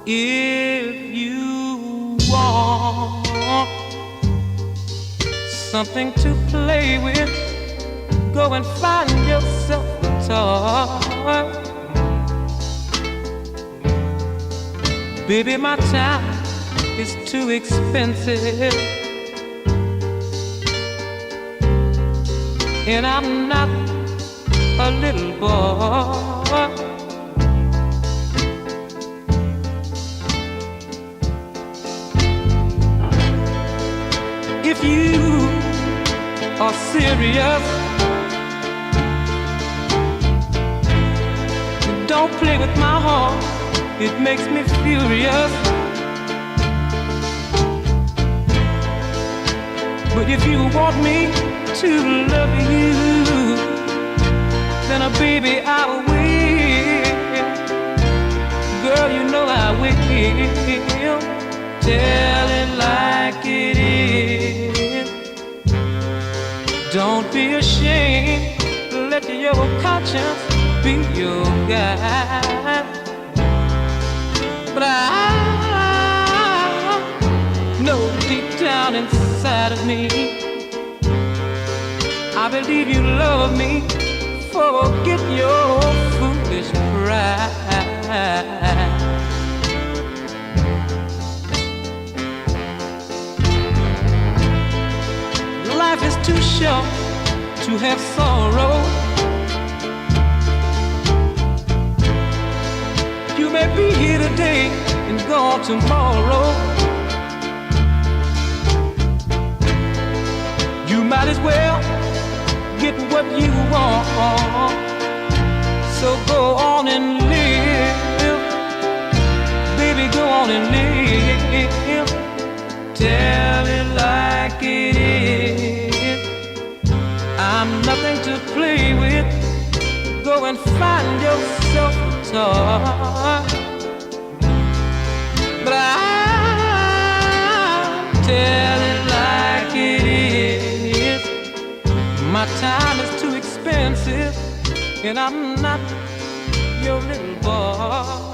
If you want something to play with, go and find yourself a toy. Baby, my time is too expensive, and I'm not a little boy. If you are serious, don't play with my heart, it makes me furious. But if you want me to love you, then baby I will. Girl, you know I will. Tell it like it is. Don't be ashamed, let your conscience be your guide. But I know deep down inside of me, I believe you love me. Forget your foolish pride. Life is too short to have sorrow. You may be here today and gone tomorrow. You might as well get what you want. So go on and live, baby, go on and live. Tell it like it is. I'm nothing to play with. Go and find yourself a toy. But I'll tell it like it is. My time is too expensive, and I'm not your little boy.